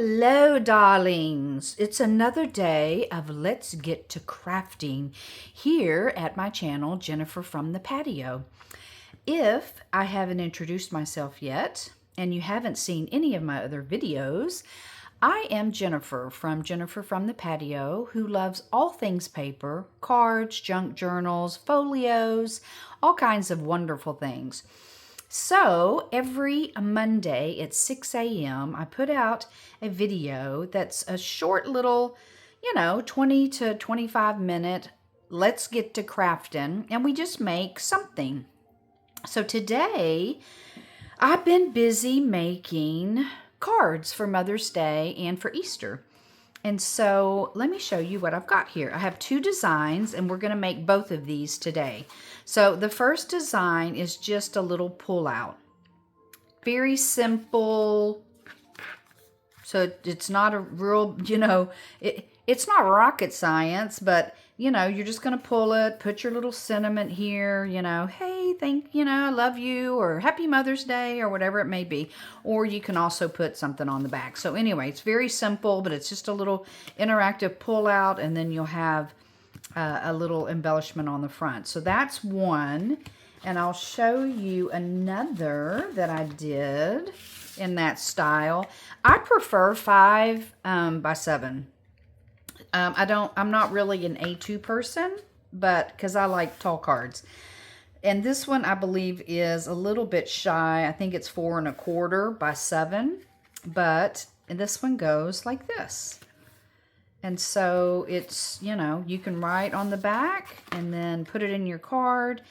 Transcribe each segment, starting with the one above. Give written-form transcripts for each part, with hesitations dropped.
Hello, darlings. It's another day of Let's Get to Crafting here at my channel, Jennifer from the Patio. If I haven't introduced myself yet, and you haven't seen any of my other videos, I am Jennifer from the Patio, who loves all things paper, cards, junk journals, folios, all kinds of wonderful things. So every Monday at 6 a.m., I put out a video that's a short little, 20 to 25 minute, let's get to crafting, and we just make something. So today, I've been busy making cards for Mother's Day and for Easter. And so let me show you what I've got here. I have two designs, and we're going to make both of these today. So the first design is just a little pull-out. Very simple. So it's not a real, it's not rocket science, but, you're just going to pull it, put your little sentiment here, hey, I love you, or Happy Mother's Day, or whatever it may be. Or you can also put something on the back. So anyway, it's very simple, but it's just a little interactive pull out, and then you'll have a little embellishment on the front. So that's one, and I'll show you another that I did in that style. I prefer 5 by 7. I'm not really an A2 person, but because I like tall cards. And this one, I believe, is a little bit shy. I think it's 4 1/4 by 7, but this one goes like this. And so it's, you can write on the back and then put it in your card.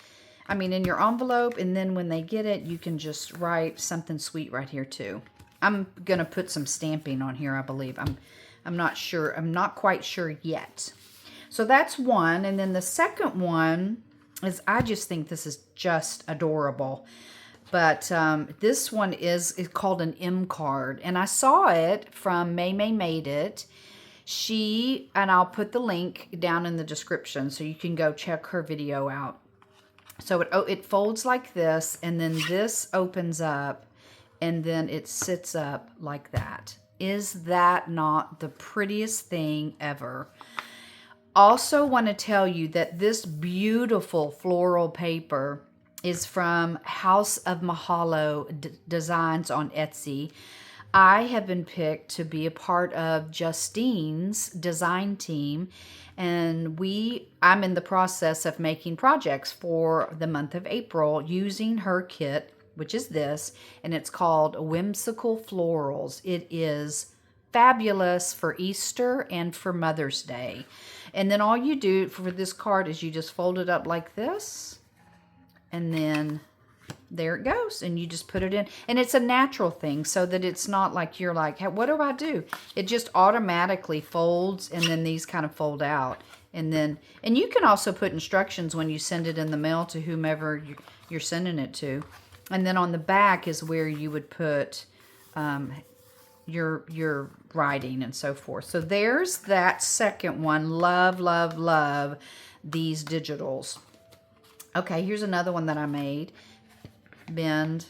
In your envelope, and then when they get it, you can just write something sweet right here too. I'm going to put some stamping on here, I believe. I'm not sure. I'm not quite sure yet. So that's one. And then the second one is, I just think this is just adorable. But this one is called an M card. And I saw it from MayMay Made It. And I'll put the link down in the description so you can go check her video out. So it folds like this, and then this opens up, and then it sits up like that. Is that not the prettiest thing ever? Also want to tell you that this beautiful floral paper is from House of Mahalo Designs on Etsy. I have been picked to be a part of Justine's design team, and I'm in the process of making projects for the month of April using her kit, which is this, and it's called Whimsical Florals. It is fabulous for Easter and for Mother's Day. And then all you do for this card is you just fold it up like this, and then there it goes, and you just put it in. And it's a natural thing, so that it's not like you're like, hey, what do I do? It just automatically folds, and then these kind of fold out. And you can also put instructions when you send it in the mail to whomever you're sending it to. And then on the back is where you would put your writing and so forth. So there's that second one. Love, love, love these digitals. Okay, here's another one that I made. Bend,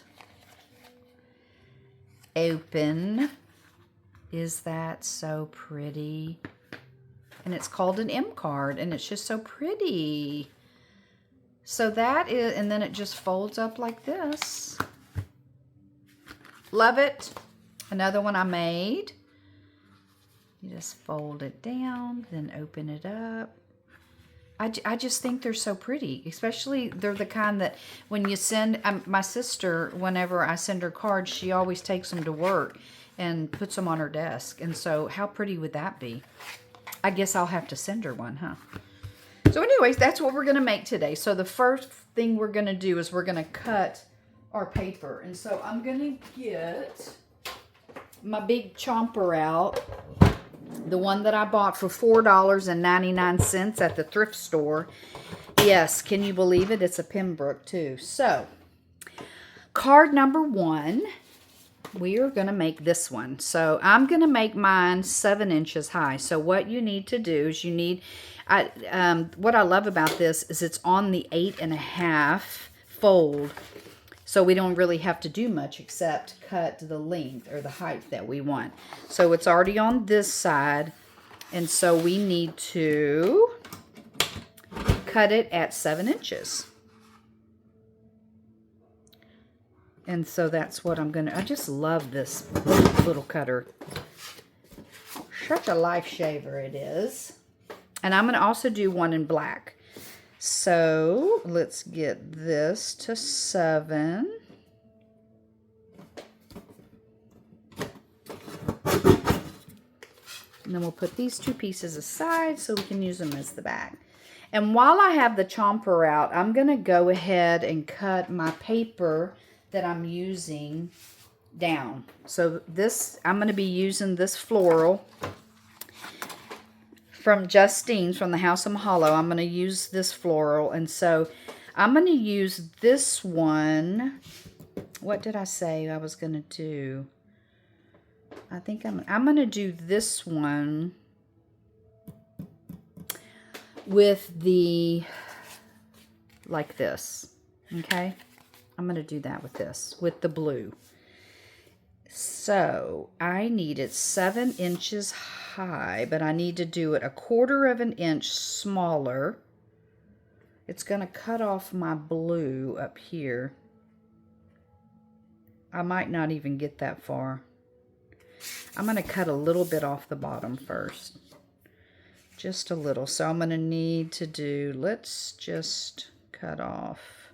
open. Is that so pretty? And it's called an M card, and it's just so pretty. So that is, and then it just folds up like this. Love it. Another one I made. You just fold it down, then open it up. I just think they're so pretty, especially they're the kind that when you send, my sister, whenever I send her cards, she always takes them to work and puts them on her desk. And so how pretty would that be? I guess I'll have to send her one, huh? So anyways, that's what we're going to make today. So the first thing we're going to do is we're going to cut our paper. And so I'm going to get my big chomper out. The one that I bought for $4.99 at the thrift store. Yes, can you believe it? It's a Pembroke too. So, card number 1, we are going to make this one. So, I'm going to make mine 7 inches high. So, what you need to do is what I love about this is it's on the 8.5 fold. So we don't really have to do much except cut the length or the height that we want. So it's already on this side. And so we need to cut it at 7 inches. And so that's what I'm going to, I just love this little cutter. Such a lifesaver it is. And I'm going to also do one in black. So let's get this to 7. And then we'll put these 2 pieces aside so we can use them as the back. And while I have the chomper out, I'm going to go ahead and cut my paper that I'm using down. So this, I'm going to be using this floral from Justine from the House of Mahalo. I'm going to use this floral. And so I'm going to use this one. What did I say I was going to do? I think I'm going to do this one with the, like this, okay? I'm going to do that with this, with the blue. So I need it 7 inches high, but I need to do it 1/4 of an inch smaller. It's going to cut off my blue up here. I might not even get that far. I'm going to cut a little bit off the bottom first. Just a little. So I'm going to need to do, let's just cut off.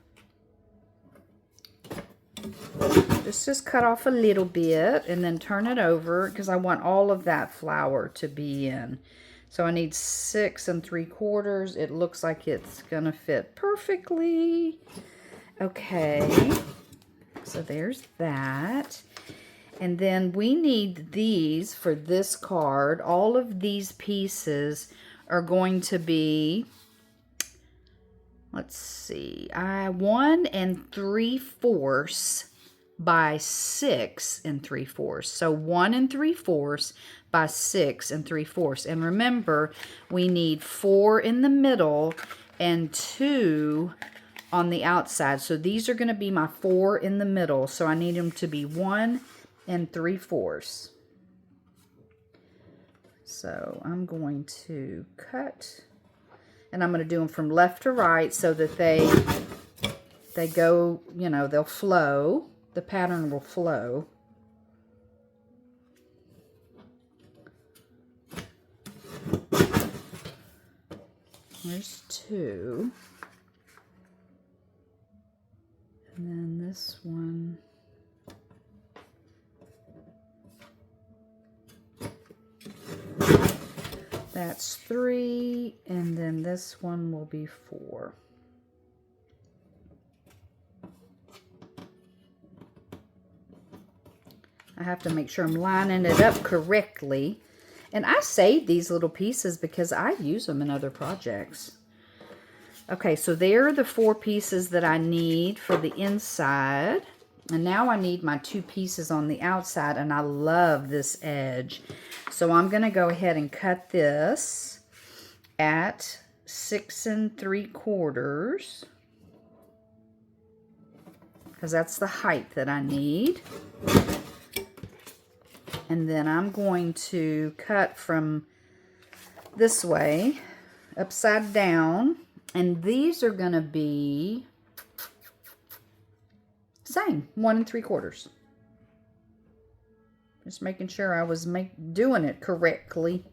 Let's just cut off a little bit and then turn it over because I want all of that flower to be in. So I need 6 3/4. It looks like it's going to fit perfectly. Okay. So there's that. And then we need these for this card. All of these pieces are going to be, let's see, 1 3/4 by 6 3/4. So 1 3/4 by 6 3/4. And remember, we need 4 in the middle and 2 on the outside. So these are going to be my 4 in the middle. So I need them to be 1 3/4. So I'm going to cut, and I'm going to do them from left to right so that they go, you know, they'll flow. The pattern will flow. There's 2. And then this one. That's 3, and then this one will be 4. I have to make sure I'm lining it up correctly. And I save these little pieces because I use them in other projects. Okay, so there are the 4 pieces that I need for the inside. And now I need my 2 pieces on the outside, and I love this edge. So I'm going to go ahead and cut this at 6 3/4 because that's the height that I need. And then I'm going to cut from this way, upside down, and these are going to be same, 1 3/4. Just making sure I was doing it correctly.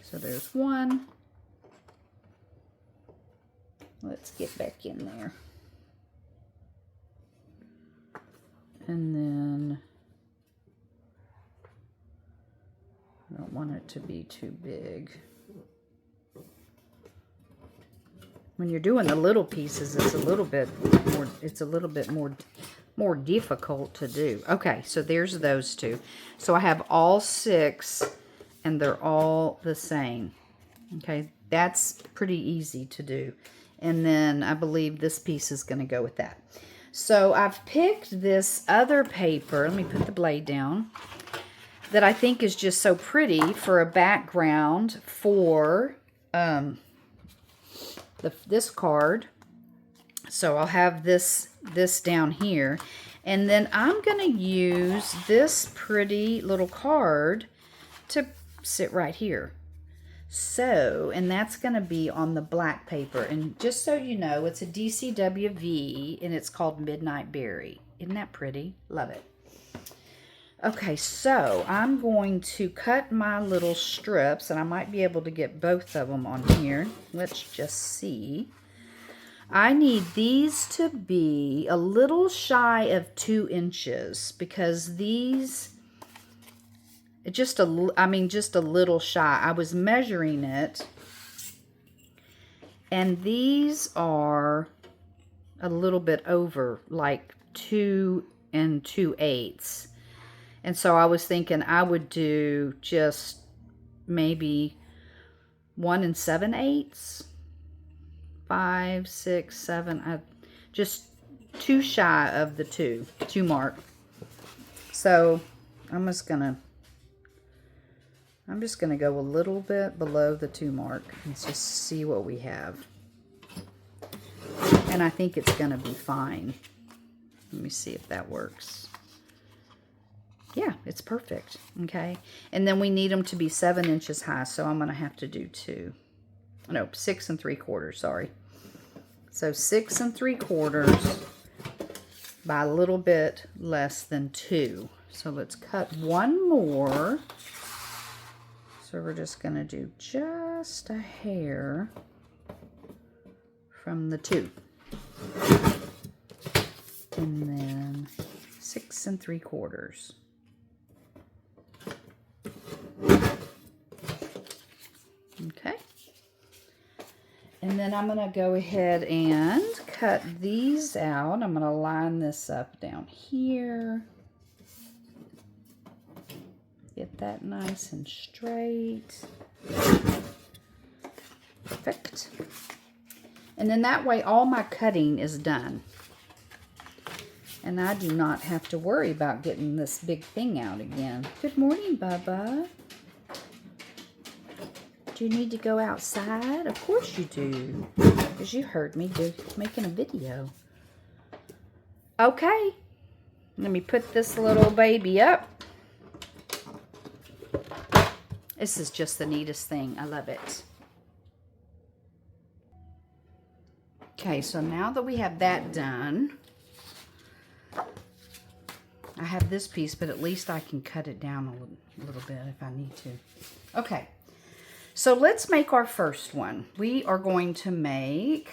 So there's 1. Let's get back in there. And then I don't want it to be too big. When you're doing the little pieces, it's a little bit more difficult to do. Okay, so there's those 2. So I have all 6 and they're all the same. Okay, that's pretty easy to do. And then I believe this piece is going to go with that. So I've picked this other paper. Let me put the blade down. That I think is just so pretty for a background for this card. So I'll have this down here. And then I'm going to use this pretty little card to sit right here. So, and that's going to be on the black paper. And just so you know, it's a DCWV and it's called Midnight Berry. Isn't that pretty? Love it. Okay, so I'm going to cut my little strips, and I might be able to get both of them on here. Let's just see. I need these to be a little shy of 2 inches because these, just a little shy. I was measuring it, and these are a little bit over, like 2 2/8. And so I was thinking I would do just maybe 1 7/8, 5, 6, 7, just too shy of the 2 mark. So I'm just gonna go a little bit below the 2 mark and just see what we have. And I think it's gonna be fine. Let me see if that works. Yeah, it's perfect. Okay, and then we need them to be 7 inches high, so I'm gonna have to do 6 3/4. Sorry. So 6 3/4 by a little bit less than 2. So let's cut one more. So we're just going to do just a hair from the 2. And then 6 3/4. Okay. And then I'm going to go ahead and cut these out. I'm going to line this up down here. Get that nice and straight. Perfect. And then that way all my cutting is done. And I do not have to worry about getting this big thing out again. Good morning, Bubba. Do you need to go outside? Of course you do, because you heard me making a video. Okay, let me put this little baby up. This is just the neatest thing. I love it. Okay, so now that we have that done, I have this piece, but at least I can cut it down a little bit if I need to. Okay. So let's make our first one. We are going to make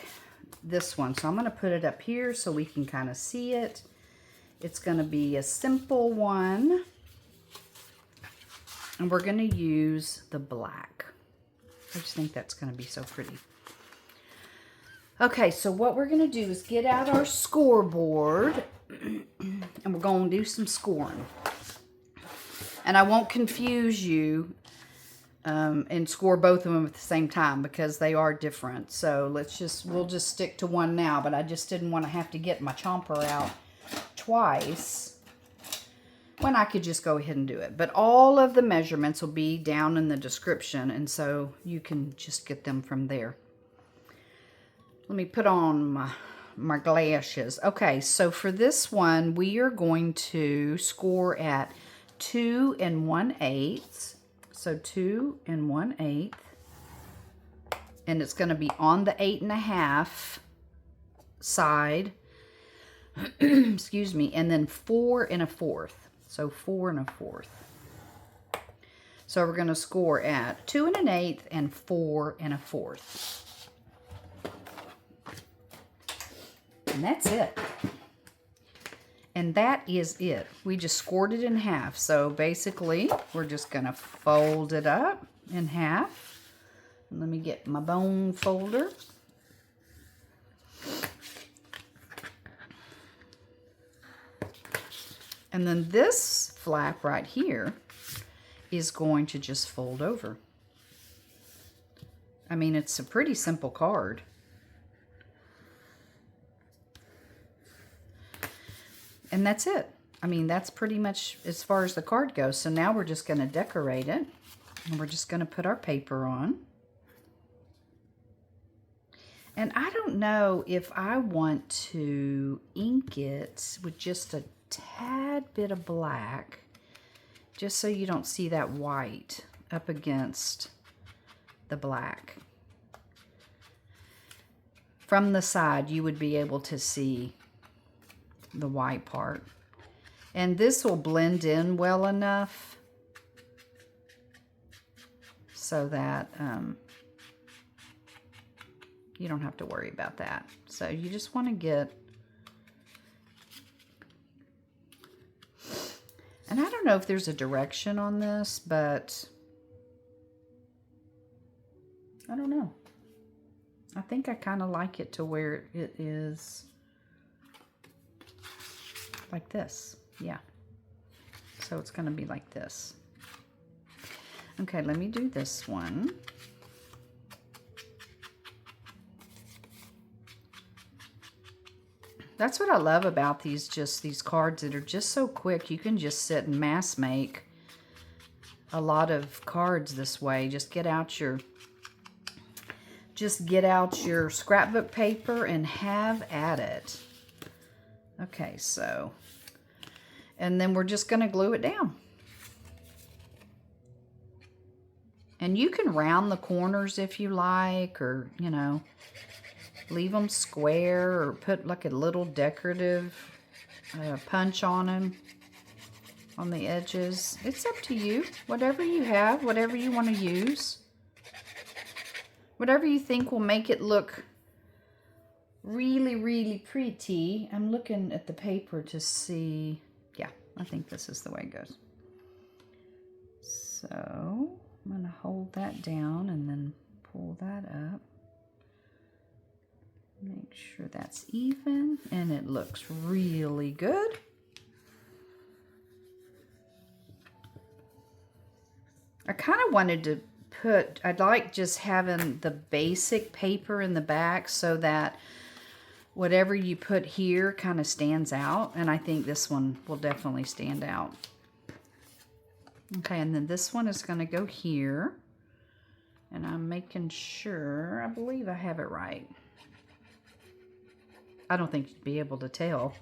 this one. So I'm going to put it up here so we can kind of see it. It's going to be a simple one. And we're going to use the black. I just think that's going to be so pretty. Okay, so what we're going to do is get out our scoreboard. And we're going to do some scoring. And I won't confuse you and score both of them at the same time because they are different. So we'll just stick to one now, but I just didn't want to have to get my chomper out twice when I could just go ahead and do it. But all of the measurements will be down in the description, and so you can just get them from there. Let me put on my glasses. Okay, so for this one, we are going to score at 2 1/8. So 2 1/8, and it's going to be on the 8.5 side, excuse me, and then 4 1/4. So 4 1/4. So we're going to score at 2 1/8 and 4 1/4. And that's it. And that is it. We just scored it in half. So basically, we're just going to fold it up in half. And let me get my bone folder. And then this flap right here is going to just fold over. I mean, it's a pretty simple card. And that's it. I mean, that's pretty much as far as the card goes. So now we're just going to decorate it. And we're just going to put our paper on. And I don't know if I want to ink it with just a tad bit of black, just so you don't see that white up against the black. From the side, you would be able to see the white part. And this will blend in well enough so that you don't have to worry about that. So you just want to get, and I don't know if there's a direction on this, but I don't know. I think I kind of like it to where it is like this. Yeah. So it's going to be like this. Okay, let me do this one. That's what I love about these cards that are just so quick. You can just sit and mass make a lot of cards this way. Just get out your scrapbook paper and have at it. Okay, so, and then we're just going to glue it down. And you can round the corners if you like, or, you know, leave them square, or put like a little decorative punch on them on the edges. It's up to you. Whatever you have, whatever you want to use. Whatever you think will make it look really, really pretty. I'm looking at the paper to see. Yeah, I think this is the way it goes. So I'm going to hold that down and then pull that up. Make sure that's even, and it looks really good. I kind of wanted to I'd like just having the basic paper in the back so that whatever you put here kind of stands out. And I think this one will definitely stand out. Okay, and then this one is going to go here. And I'm making sure, I believe I have it right. I don't think you'd be able to tell.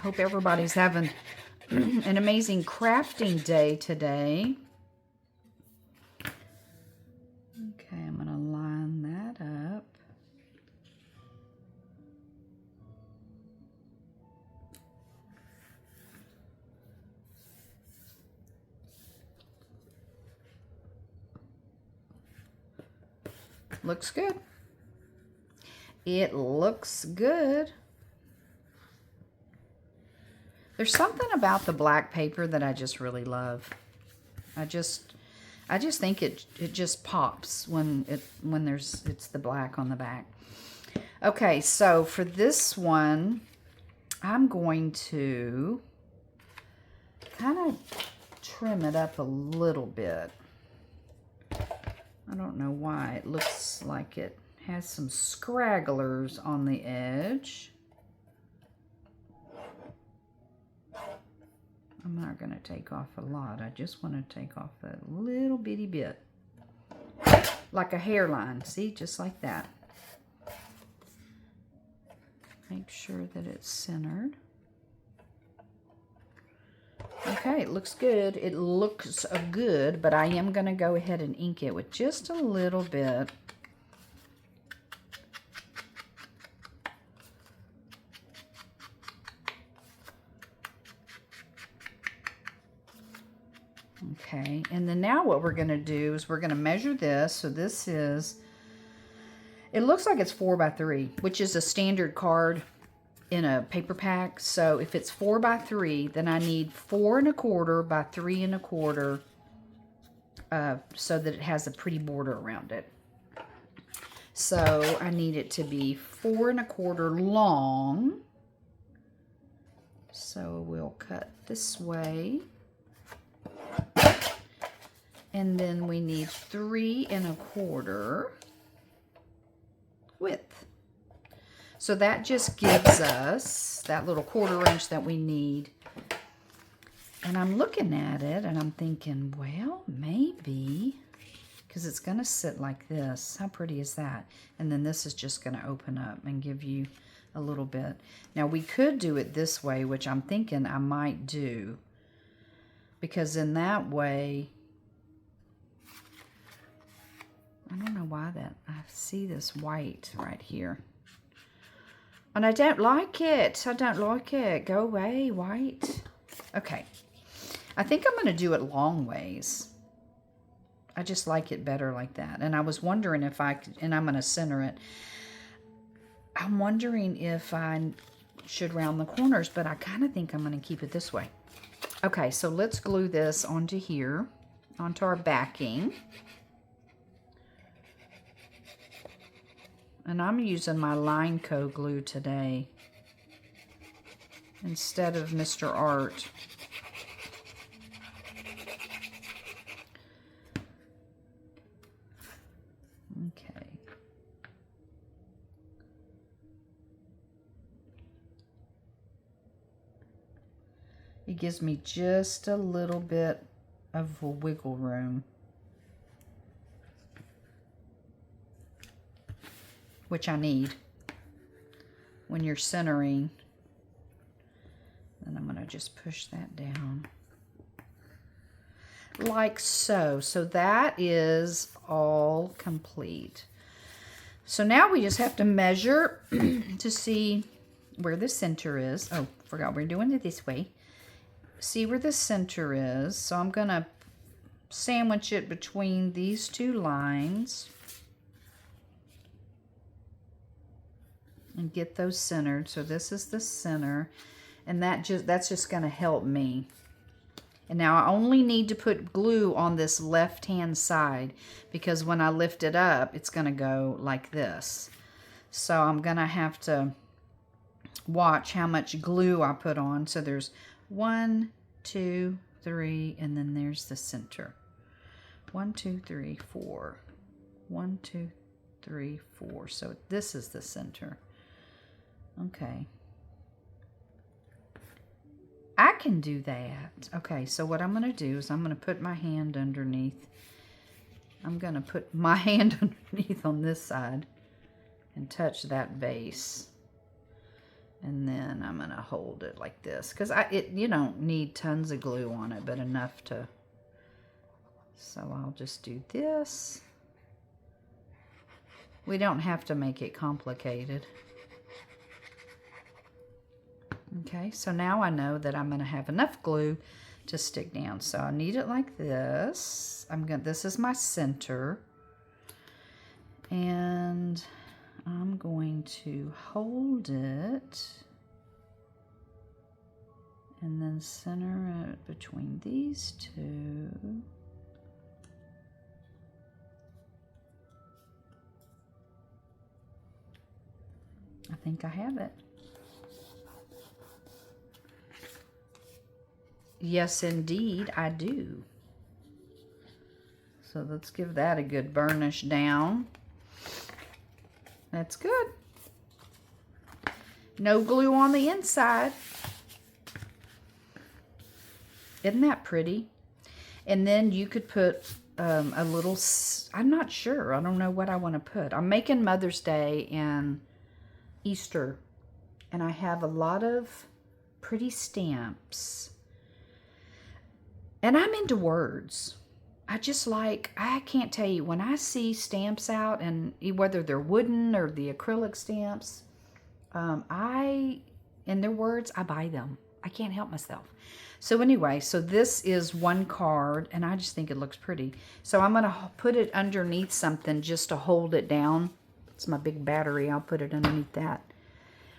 Hope everybody's having an amazing crafting day today. Okay, I'm going to line that up. Looks good. It looks good. There's something about the black paper that I just really love. I just think it just pops when it's the black on the back. Okay, so for this one, I'm going to kind of trim it up a little bit. I don't know why. It looks like it has some scragglers on the edge. I'm not going to take off a lot. I just want to take off a little bitty bit. Like a hairline. See? Just like that. Make sure that it's centered. Okay, it looks good. It looks good, but I am going to go ahead and ink it with just a little bit. Okay, and then now what we're going to do is we're going to measure this. So this is, it looks like it's 4 by 3, which is a standard card in a paper pack. So if it's 4 by 3, then I need 4 1/4 by 3 1/4, so that it has a pretty border around it. So I need it to be 4 1/4 long. So we'll cut this way. And then we need 3 1/4 width. So that just gives us that little 1/4 inch that we need. And I'm looking at it and I'm thinking, well, maybe, because it's going to sit like this. How pretty is that? And then this is just going to open up and give you a little bit. Now we could do it this way, which I'm thinking I might do, because in that way, I don't know why that, I see this white right here. And I don't like it. I don't like it. Go away, white. Okay. I think I'm going to do it long ways. I just like it better like that. And I was wondering if I could, and I'm going to center it. I'm wondering if I should round the corners, but I kind of think I'm going to keep it this way. Okay, so let's glue this onto here, onto our backing. And I'm using my Line Co glue today instead of Mr. Art. Okay. It gives me just a little bit of a wiggle room, which I need when you're centering. Then I'm going to just push that down like so. So that is all complete. So now we just have to measure to see where the center is. Oh, forgot we're doing it this way. See where the center is. So I'm going to sandwich it between these two lines and get those centered. So this is the center, and that's just going to help me. And now I only need to put glue on this left-hand side, because when I lift it up, it's going to go like this. So I'm going to have to watch how much glue I put on. So there's 1, 2, 3, and then there's the center. 1, 2, 3, 4. 1, 2, 3, 4. So this is the center. Okay. I can do that. Okay, so what I'm going to do is I'm going to put my hand underneath. I'm going to put my hand underneath on this side and touch that base. And then I'm going to hold it like this, because you don't need tons of glue on it, but enough to. So I'll just do this. We don't have to make it complicated. Okay, so now I know that I'm going to have enough glue to stick down. So I need it like this. This is my center. And I'm going to hold it and then center it between these two. I think I have it. Yes, indeed, I do. So let's give that a good burnish down. That's good. No glue on the inside. Isn't that pretty? And then you could put a little, I'm not sure. I don't know what I want to put. I'm making Mother's Day and Easter, and I have a lot of pretty stamps. And I'm into words. I can't tell you, when I see stamps out, and whether they're wooden or the acrylic stamps, in their words, I buy them. I can't help myself. So anyway, so this is one card, and I just think it looks pretty. So I'm going to put it underneath something just to hold it down. It's my big battery. I'll put it underneath that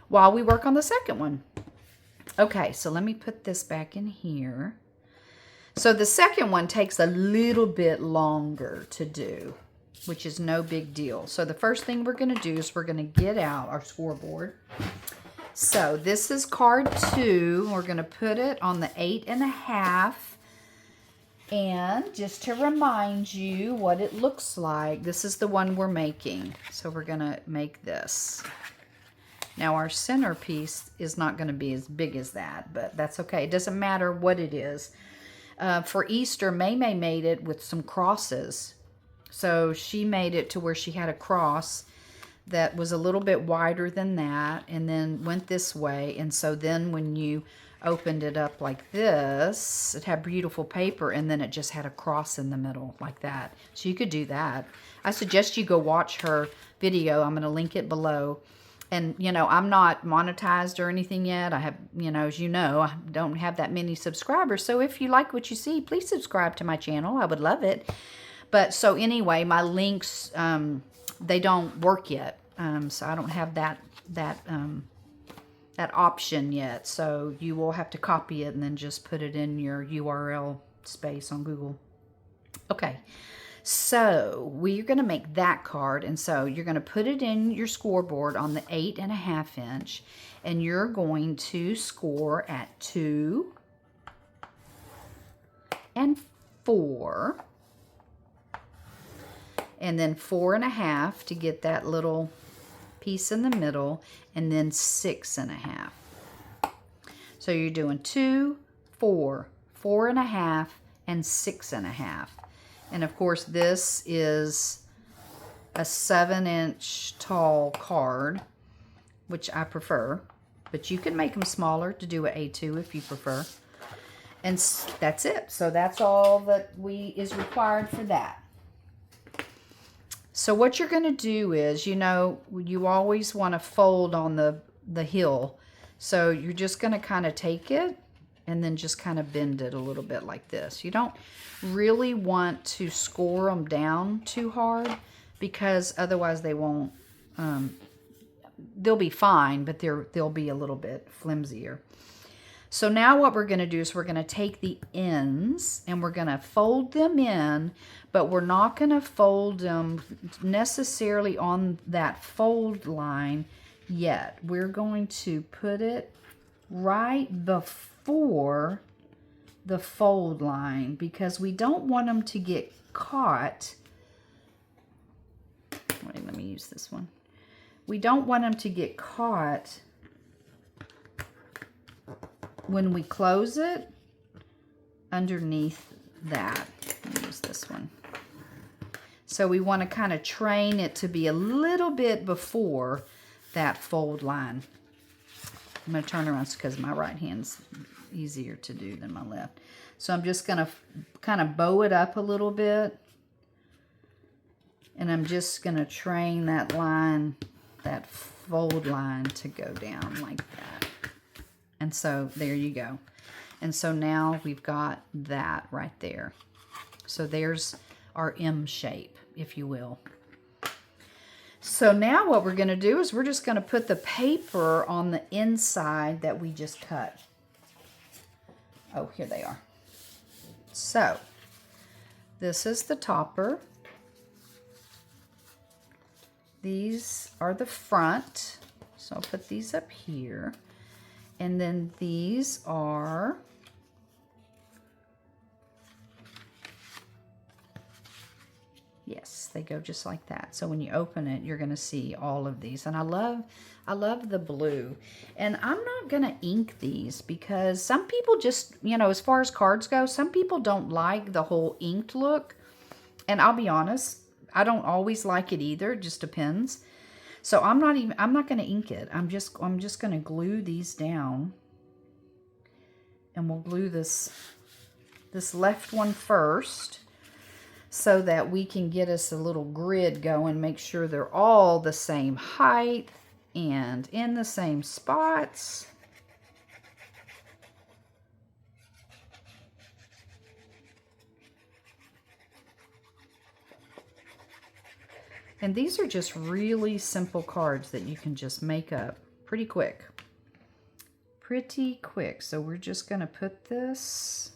while we work on the second one. Okay, so let me put this back in here. So the second one takes a little bit longer to do, which is no big deal. So the first thing we're going to do is we're going to get out our scoreboard. So this is card 2. We're going to put it on the 8.5. And just to remind you what it looks like, this is the one we're making. So we're going to make this. Now our centerpiece is not going to be as big as that, but that's okay. It doesn't matter what it is. For Easter, MayMay made it with some crosses. So she made it to where she had a cross that was a little bit wider than that and then went this way. And so then when you opened it up like this, it had beautiful paper and then it just had a cross in the middle like that. So you could do that. I suggest you go watch her video. I'm going to link it below. And, you know, I'm not monetized or anything yet. I have, you know, as you know, I don't have that many subscribers. So if you like what you see, please subscribe to my channel. I would love it. But so anyway, my links, they don't work yet. So I don't have that option yet. So you will have to copy it and then just put it in your URL space on Google. Okay. So we're going to make that card, and so you're going to put it in your scoreboard on the 8.5 inch, and you're going to score at 2 and 4, and then 4.5 to get that little piece in the middle, and then 6.5. So you're doing 2, 4, 4.5, and 6.5. And of course, this is a 7-inch tall card, which I prefer. But you can make them smaller to do an A2 if you prefer. And that's it. So that's all that is required for that. So what you're going to do is, you know, you always want to fold on the hill. So you're just going to kind of take it and then just kind of bend it a little bit like this. You don't really want to score them down too hard because otherwise they won't, they'll be fine, but they'll be a little bit flimsier. So now what we're going to do is we're going to take the ends and we're going to fold them in, but we're not going to fold them necessarily on that fold line yet. We're going to put it right before the fold line because we don't want them to get caught. Wait, let me use this one. We don't want them to get caught when we close it underneath that. Let me use this one. So we want to kind of train it to be a little bit before that fold line. I'm going to turn around because my right hand's easier to do than my left. So I'm just going to kind of bow it up a little bit. And I'm just going to train that line, that fold line to go down like that. And so there you go. And so now we've got that right there. So there's our M shape, if you will. So now what we're going to do is we're just going to put the paper on the inside that we just cut. Oh, here they are. So this is the topper. These are the front. So I'll put these up here. And then these are yes, they go just like that. So when you open it, you're going to see all of these. And I love the blue. And I'm not going to ink these because some people just, you know, as far as cards go, some people don't like the whole inked look. And I'll be honest, I don't always like it either. It just depends. So I'm not going to ink it. I'm just going to glue these down. And we'll glue this left one first, so that we can get us a little grid going, make sure they're all the same height and in the same spots. And these are just really simple cards that you can just make up pretty quick. Pretty quick. So we're just going to put this,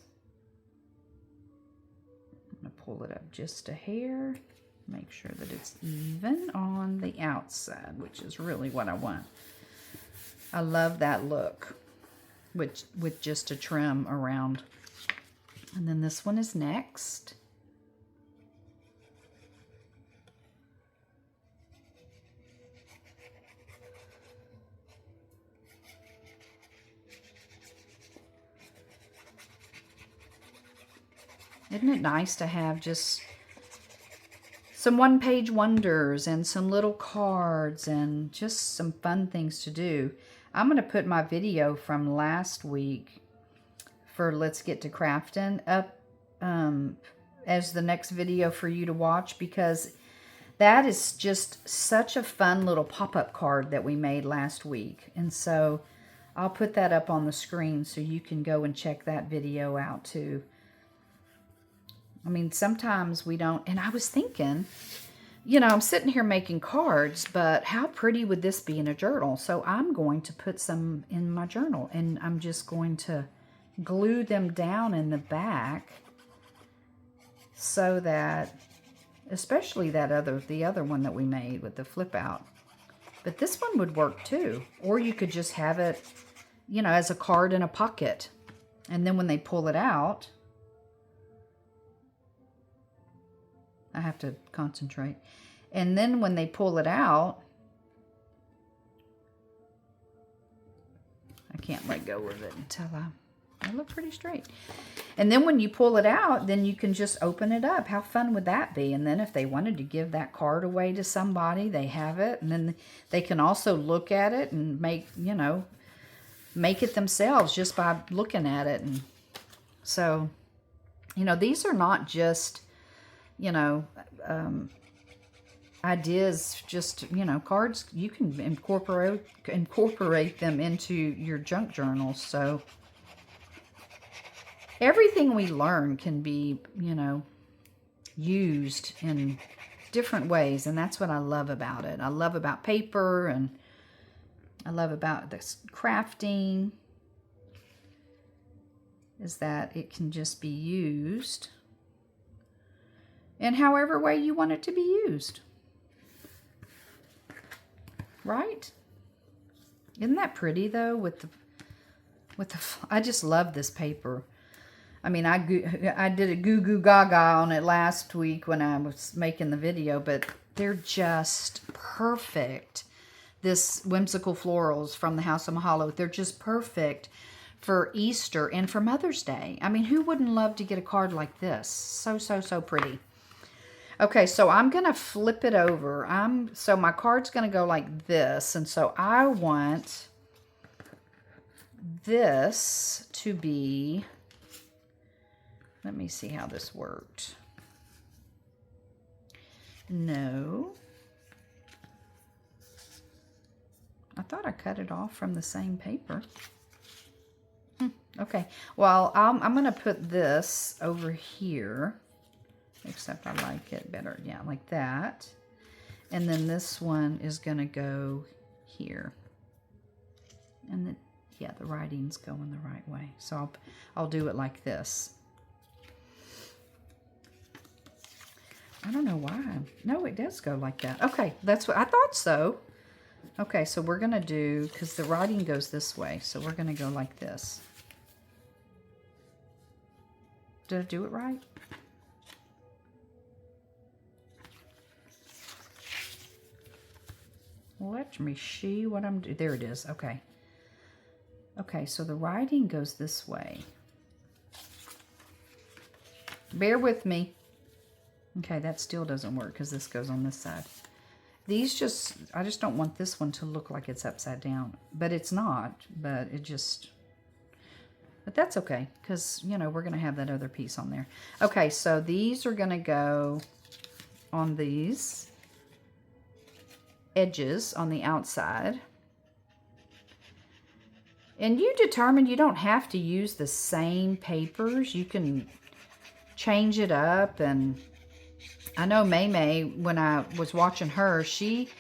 pull it up just a hair, make sure that it's even on the outside, which is really what I want. I love that look with just a trim around. And then this one is next. Isn't it nice to have just some one-page wonders and some little cards and just some fun things to do? I'm going to put my video from last week for Let's Get to Crafting up as the next video for you to watch, because that is just such a fun little pop-up card that we made last week. And so I'll put that up on the screen so you can go and check that video out too. I mean, sometimes we don't, and I was thinking, you know, I'm sitting here making cards, but how pretty would this be in a journal? So I'm going to put some in my journal, and I'm just going to glue them down in the back so that, especially that the other one that we made with the flip out. But this one would work too. Or you could just have it, you know, as a card in a pocket. And then when they pull it out, I have to concentrate. And then when they pull it out, I can't let go of it until I look pretty straight. And then when you pull it out, then you can just open it up. How fun would that be? And then if they wanted to give that card away to somebody, they have it. And then they can also look at it and make, you know, make it themselves just by looking at it. And so, you know, these are not just, you know, ideas, just, you know, cards. You can incorporate them into your junk journals. So everything we learn can be, you know, used in different ways. And that's what I love about it. I love about paper, and I love about this crafting, is that it can just be used in however way you want it to be used. Right? Isn't that pretty though? I just love this paper. I mean, I did a goo goo gaga on it last week when I was making the video, but they're just perfect. This Whimsical Florals from the House of Mahalo, they're just perfect for Easter and for Mother's Day. I mean, who wouldn't love to get a card like this? So, so, so pretty. Okay, so I'm going to flip it over. So my card's going to go like this, and so I want this to be, let me see how this worked. No. I thought I cut it off from the same paper. Okay, well, I'm going to put this over here. Except I like it better, yeah, like that. And then this one is going to go here. And yeah, the writing's going the right way. So I'll do it like this. I don't know why. No, it does go like that. Okay, that's what I thought so. Okay, so we're going to do, because the writing goes this way, so we're going to go like this. Did I do it right? Let me see what I'm doing. There it is. Okay. Okay, so the writing goes this way. Bear with me. Okay, that still doesn't work because this goes on this side. These I just don't want this one to look like it's upside down. But it's not. But that's okay because, you know, we're going to have that other piece on there. Okay, so these are going to go on these edges on the outside. And you determine you don't have to use the same papers. You can change it up. And I know MayMay, when I was watching her, she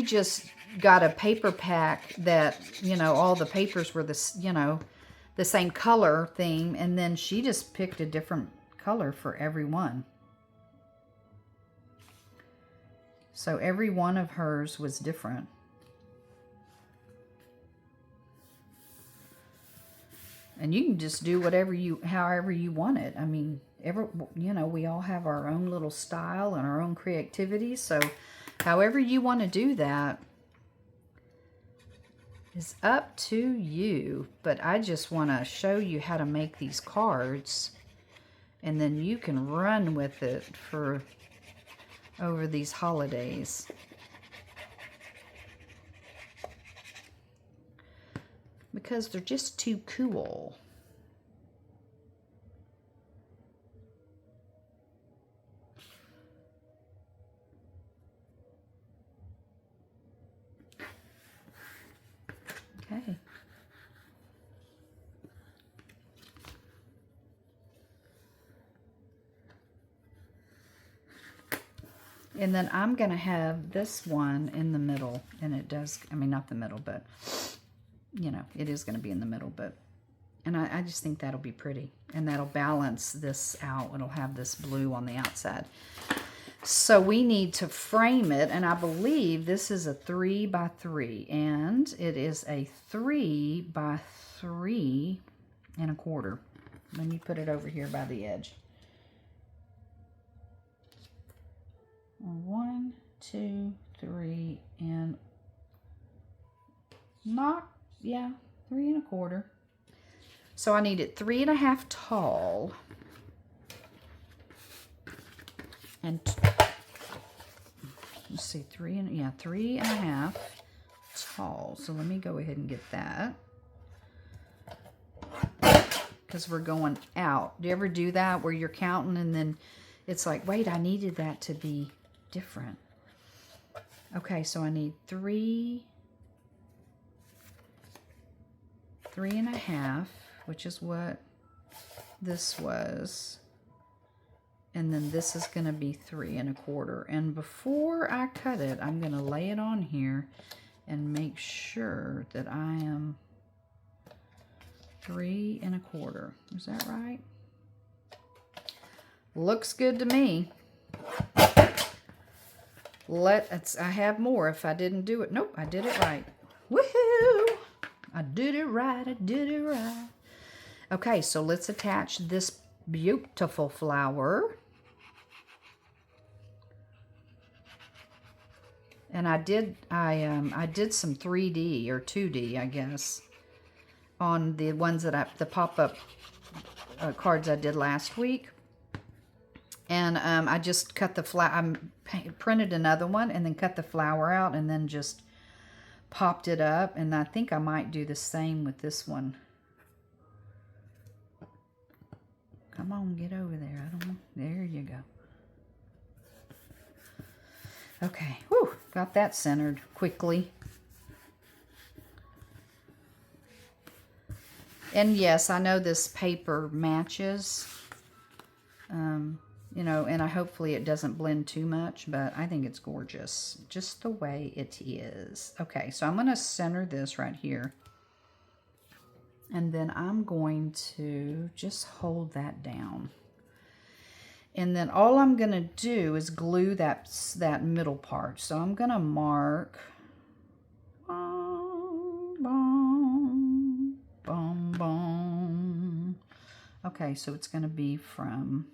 just got a paper pack that, you know, all the papers were the, you know, the same color theme, and then she just picked a different color for every one. So every one of hers was different. And you can just do however you want it. I mean, you know, we all have our own little style and our own creativity. So however you want to do that is up to you. But I just want to show you how to make these cards And then you can run with it for over these holidays. Because they're just too cool. Okay. And then I'm going to have this one in the middle. And it does, I mean, not the middle, but, you know, it is going to be in the middle. But, and I just think that'll be pretty. And that'll balance this out. It'll have this blue on the outside. So we need to frame it. And I believe this is a 3 by 3. And it is a 3 by 3 1/4. Let me put it over here by the edge. 1, 2, 3, and not, yeah, 3 1/4. So I need it 3 1/2 tall. And let's see, 3 1/2 tall. So let me go ahead and get that. Because we're going out. Do you ever do that where you're counting and then it's like, wait, I needed that to be different. Okay, so I need 3 1/2, which is what this was. And then this is going to be 3 1/4. And before I cut it, I'm going to lay it on here and make sure that I am 3 1/4. Is that right? Looks good to me. I have more if I didn't do it. Nope, I did it right. Woohoo! I did it right. I did it right. Okay, so let's attach this beautiful flower. And I did some 3D or 2D, I guess, on the ones that the pop-up cards I did last week. And I just cut the flower, I printed another one and then cut the flower out and then just popped it up. And I think I might do the same with this one. Come on, get over there. I don't know. There you go. Okay, whew, got that centered quickly. And yes, I know this paper matches. You know, and hopefully it doesn't blend too much, but I think it's gorgeous, just the way it is. Okay, so I'm going to center this right here. And then I'm going to just hold that down. And then all I'm going to do is glue that middle part. So I'm going to mark, boom, boom, boom, boom. Okay, so it's going to be from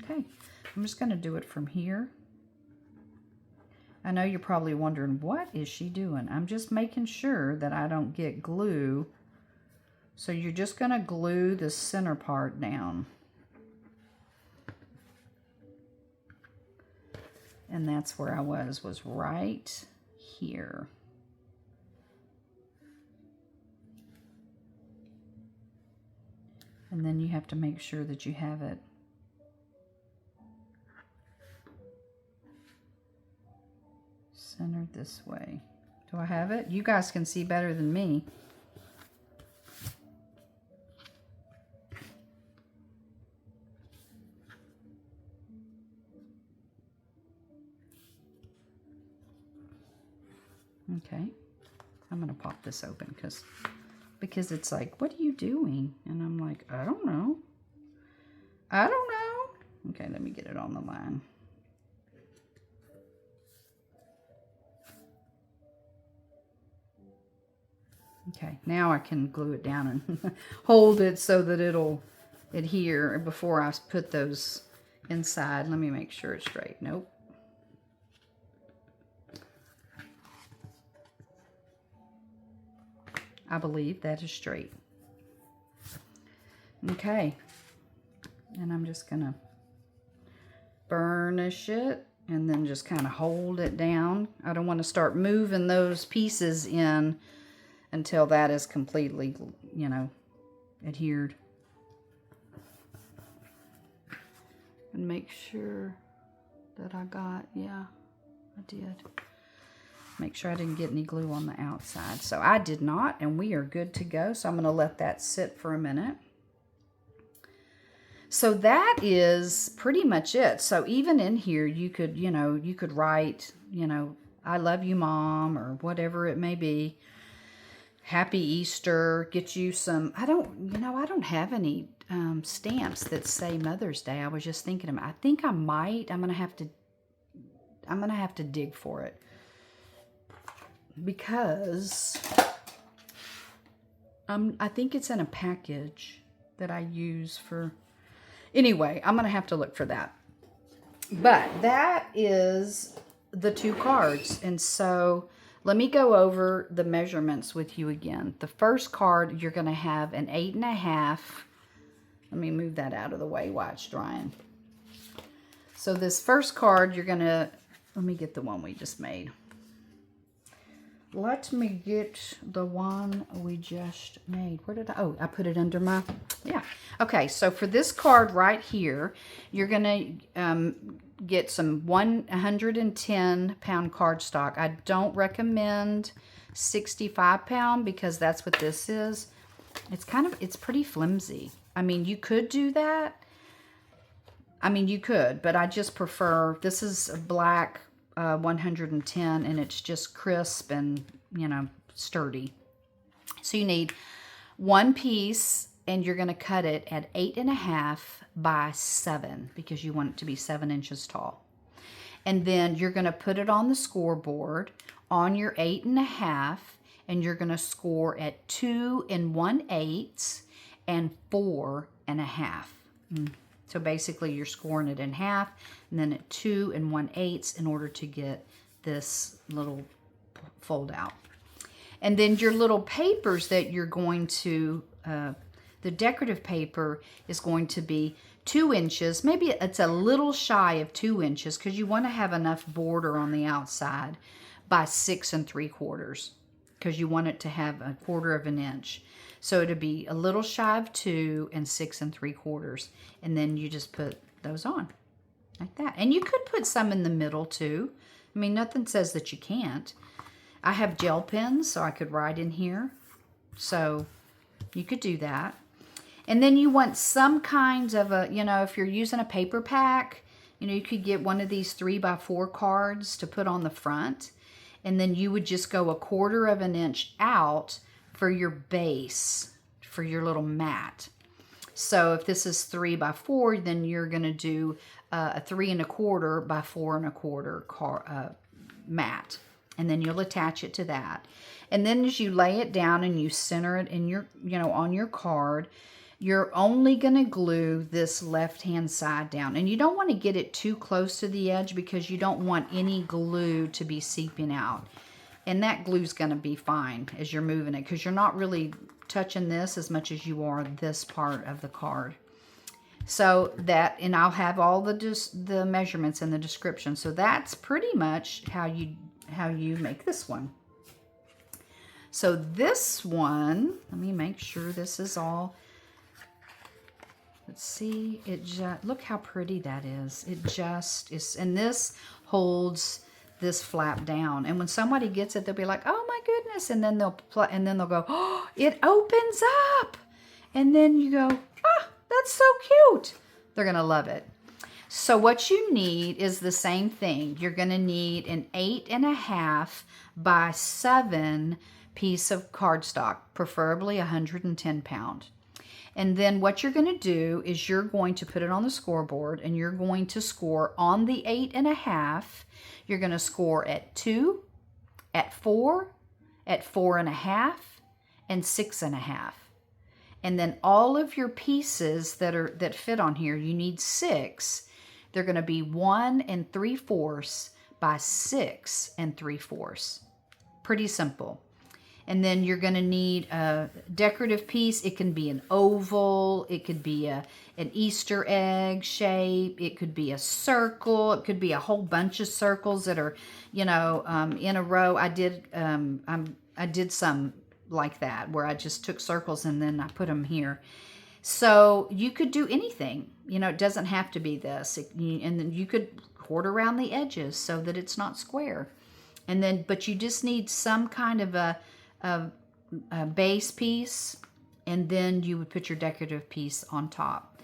okay, I'm just going to do it from here. I know you're probably wondering, what is she doing? I'm just making sure that I don't get glue. So you're just going to glue the center part down. And that's where I was right here. And then you have to make sure that you have it centered this way. Do I have it? You guys can see better than me. Okay. I'm going to pop this open because it's like, what are you doing? And I'm like, I don't know. I don't know. Okay, let me get it on the line. Okay, now I can glue it down and hold it so that it'll adhere before I put those inside. Let me make sure it's straight. Nope. I believe that is straight. Okay. And I'm just going to burnish it and then just kind of hold it down. I don't want to start moving those pieces in until that is completely, you know, adhered. And make sure that I got, yeah, I did. Make sure I didn't get any glue on the outside. So I did not, and we are good to go. So I'm going to let that sit for a minute. So that is pretty much it. So even in here, you could, you know, you could write, you know, I love you, Mom, or whatever it may be. Happy Easter. Get you some, I don't have any stamps that say Mother's Day. I was just thinking, I think I might. I'm gonna have to dig for it, because I think it's in a package that I use for. Anyway, I'm gonna have to look for that. But that is the 2 cards, and so let me go over the measurements with you again. The first card, you're gonna have an 8.5. Let me move that out of the way while it's drying. So this first card, you're gonna, let me get the one we just made. Let me get the one we just made. Where did I put it under my, yeah. Okay, so for this card right here, you're gonna get some 110 pound cardstock. I don't recommend 65 pound because that's what this is. It's pretty flimsy. I mean, you could do that. I mean, you could, but I just prefer, this is a black 110, and it's just crisp and, you know, sturdy. So you need 1 piece, and you're going to cut it at 8.5 by 7 because you want it to be 7 inches tall. And then you're going to put it on the scoreboard on your 8.5, and you're going to score at 2 1/8 and 4 1/2. So basically you're scoring it in half, and then at 2 1/8 in order to get this little fold out. And then your little papers that you're going to, the decorative paper is going to be 2 inches. Maybe it's a little shy of 2 inches because you want to have enough border on the outside by 6 3/4 because you want it to have 1/4 of an inch. So it'll be a little shy of 2 and 6 3/4. And then you just put those on like that. And you could put some in the middle too. I mean, nothing says that you can't. I have gel pens, so I could write in here. So you could do that. And then you want some kinds of a, you know, if you're using a paper pack, you know, you could get one of these 3x4 cards to put on the front. And then you would just go 1/4 of an inch out for your base, for your little mat. So if this is 3x4, then you're going to do a 3 1/4 by 4 1/4 mat. And then you'll attach it to that. And then as you lay it down and you center it in your, you know, on your card, you're only going to glue this left-hand side down. And you don't want to get it too close to the edge because you don't want any glue to be seeping out. And that glue's going to be fine as you're moving it because you're not really touching this as much as you are this part of the card. So that, and I'll have all the measurements in the description. So that's pretty much how you make this one. So this one, let me make sure this is all. Let's see, it just, look how pretty that is. It just is, and this holds this flap down. And when somebody gets it, they'll be like, "Oh my goodness!" And then they'll go, "Oh, it opens up!" And then you go, "Ah, that's so cute." They're gonna love it. So what you need is the same thing. You're gonna need an 8.5 by 7 piece of cardstock, preferably 110 pound. And then what you're going to do is you're going to put it on the scoreboard, and you're going to score on the 8.5. You're going to score at 2, at 4, at 4.5, and 6.5. And then all of your pieces that fit on here, you need 6. They're going to be 1 3/4 by 6 3/4. Pretty simple. And then you're going to need a decorative piece. It can be an oval. It could be an Easter egg shape. It could be a circle. It could be a whole bunch of circles that are, you know, in a row. I did some like that where I just took circles and then I put them here. So you could do anything. You know, it doesn't have to be this. And then you could quarter around the edges so that it's not square. And then, but you just need some kind of a base piece, and then you would put your decorative piece on top,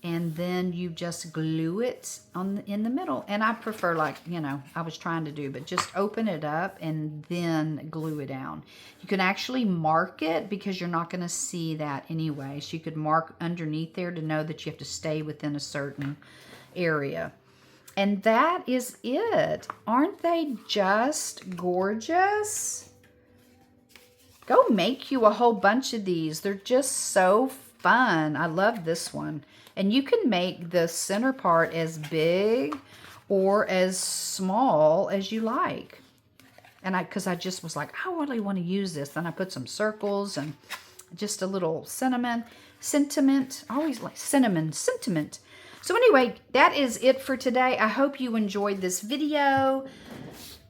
and then you just glue it in the middle. And I prefer, like, you know, I was trying to do, but just open it up and then glue it down. You can actually mark it because you're not going to see that anyway. So you could mark underneath there to know that you have to stay within a certain area. And that is it. Aren't they just gorgeous? Go make you a whole bunch of these. They're just so fun. I love this one. And you can make the center part as big or as small as you like. And because I just was like, I really want to use this. Then I put some circles and just a little sentiment. I always like sentiment. So anyway, that is it for today. I hope you enjoyed this video.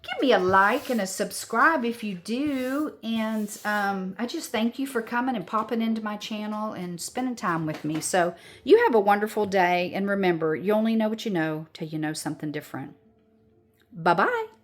Give me a like and a subscribe if you do. And I just thank you for coming and popping into my channel and spending time with me. So you have a wonderful day. And remember, you only know what you know till you know something different. Bye-bye.